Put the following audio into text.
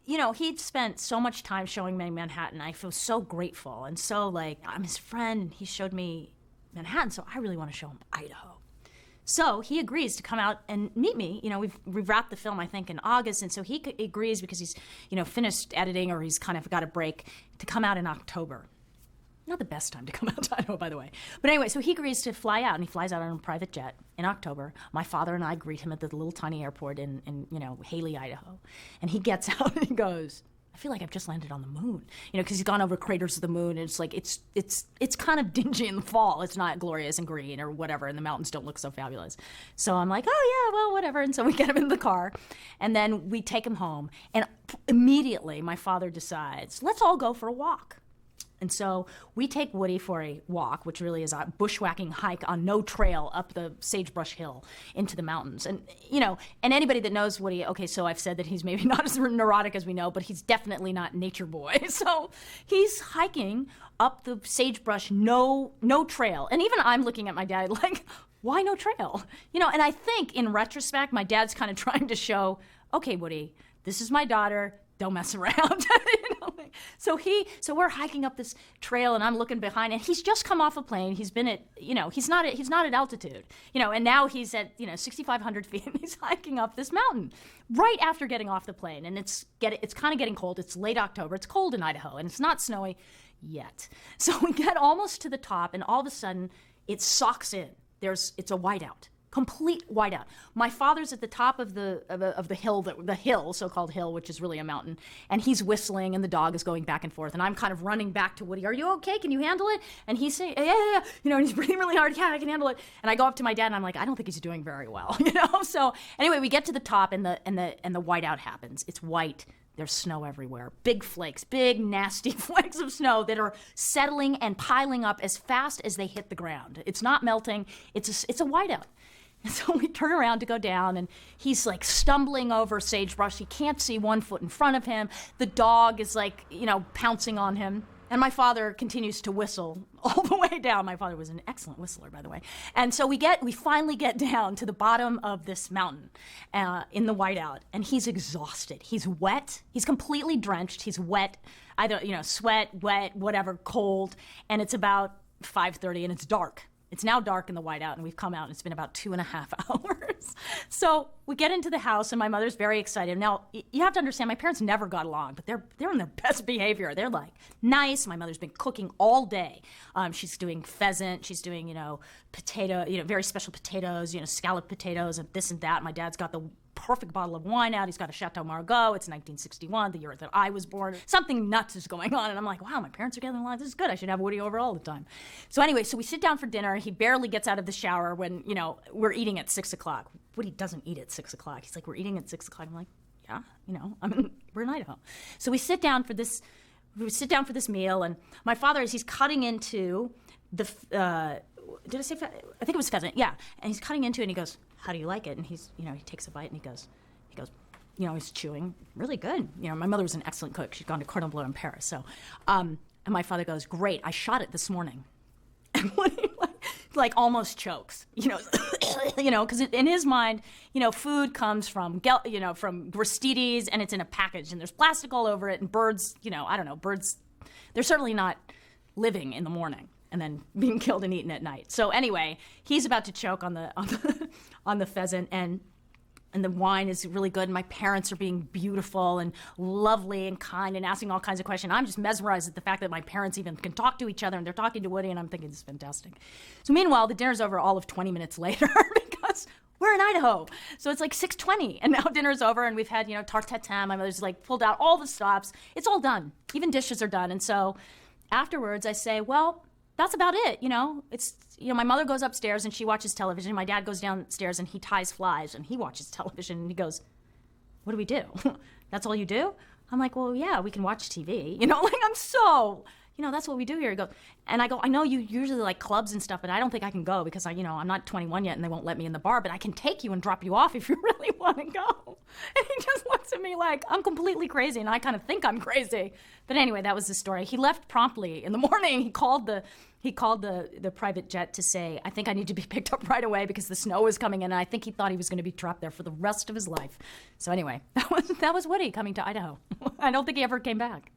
he'd spent so much time showing me Manhattan. I feel so grateful. And so, like, I'm his friend, and he showed me Manhattan, so I really want to show him Idaho. So he agrees to come out and meet me. We've wrapped the film, I think, in August, and so he agrees because he's, finished editing or he's kind of got a break to come out in October. Not the best time to come out to Idaho, by the way. But anyway, so he agrees to fly out, and he flies out on a private jet in October. My father and I greet him at the little tiny airport in Haley, Idaho. And he gets out and he goes, I feel like I've just landed on the moon, because he's gone over craters of the moon, and it's like it's kind of dingy in the fall. It's not glorious and green or whatever, and the mountains don't look so fabulous. So I'm like, oh yeah, well, whatever. And so we get him in the car, and then we take him home, and immediately my father decides, let's all go for a walk. And so we take Woody for a walk, which really is a bushwhacking hike on no trail up the sagebrush hill into the mountains. And, and anybody that knows Woody, okay, so I've said that he's maybe not as neurotic as we know, but he's definitely not nature boy. So he's hiking up the sagebrush, no trail. And even I'm looking at my dad like, why no trail? And I think in retrospect, my dad's kind of trying to show, okay, Woody, this is my daughter. Don't mess around. So we're hiking up this trail, and I'm looking behind, and he's just come off a plane. He's been at, he's not at altitude, and now he's at, 6,500 feet, and he's hiking up this mountain right after getting off the plane. And it's kind of getting cold. It's late October. It's cold in Idaho, and it's not snowy yet. So we get almost to the top, and all of a sudden it socks in. It's a whiteout. Complete whiteout. My father's at the top of the hill, the hill, so-called hill, which is really a mountain, and he's whistling, and the dog is going back and forth, and I'm kind of running back to Woody. Are you okay? Can you handle it? And he's saying, yeah. And he's breathing really hard. Yeah, I can handle it. And I go up to my dad, and I'm like, I don't think he's doing very well, So anyway, we get to the top, and the whiteout happens. It's white. There's snow everywhere. Big flakes, big nasty flakes of snow that are settling and piling up as fast as they hit the ground. It's not melting. It's a whiteout. And so we turn around to go down, and he's like stumbling over sagebrush. He can't see 1 foot in front of him. The dog is like, pouncing on him. And my father continues to whistle all the way down. My father was an excellent whistler, by the way. And so we finally get down to the bottom of this mountain in the whiteout, and he's exhausted. He's wet. He's completely drenched. He's wet, either, sweat, wet, whatever, cold. And it's about 5:30, and it's dark. It's now dark in the whiteout, and we've come out, and it's been about 2.5 hours. So we get into the house, and my mother's very excited. Now, you have to understand, my parents never got along, but they're in their best behavior. They're like nice. My mother's been cooking all day. She's doing pheasant. She's doing, potato, very special potatoes, scalloped potatoes and this and that. My dad's got the perfect bottle of wine out. He's got a Chateau Margaux. It's 1961, the year that I was born. Something nuts is going on. And I'm like, wow, my parents are getting along. This is good. I should have Woody over all the time. So anyway, so we sit down for dinner. He barely gets out of the shower when, we're eating at 6 o'clock. Woody doesn't eat at 6 o'clock. He's like, we're eating at 6 o'clock. I'm like, yeah, we're in Idaho. So we sit down for this meal, and my father, as he's cutting into the, did I say, I think it was pheasant, yeah. And he's cutting into it, and he goes, how do you like it? And he's, he takes a bite, and he goes, he's chewing, really good. My mother was an excellent cook. She'd gone to Cordon Bleu in Paris. So, and my father goes, great, I shot it this morning. And Woody, like almost chokes, because in his mind, food comes from, from Gristedes, and it's in a package, and there's plastic all over it, and birds, birds, they're certainly not living in the morning and then being killed and eaten at night. So anyway, he's about to choke on the pheasant, and the wine is really good, and my parents are being beautiful and lovely and kind and asking all kinds of questions. I'm just mesmerized at the fact that my parents even can talk to each other, and they're talking to Woody, and I'm thinking, this is fantastic. So meanwhile, the dinner's over all of 20 minutes later because we're in Idaho. So it's like 6:20, and now dinner's over, and we've had, tarte tatin. My mother's like pulled out all the stops. It's all done. Even dishes are done. And so afterwards I say, well, that's about it, It's, my mother goes upstairs and she watches television. My dad goes downstairs and he ties flies and he watches television, and he goes, what do we do? That's all you do? I'm like, well, yeah, we can watch TV. I'm so, that's what we do here. He goes, and I go, I know you usually like clubs and stuff, but I don't think I can go because I'm not 21 yet and they won't let me in the bar, but I can take you and drop you off if you really want to go. And he just looks at me like I'm completely crazy, and I kind of think I'm crazy. But anyway, that was the story. He left promptly. In the morning, he called the private jet to say, I think I need to be picked up right away because the snow is coming in, and I think he thought he was going to be trapped there for the rest of his life. So anyway, that was Woody coming to Idaho. I don't think he ever came back.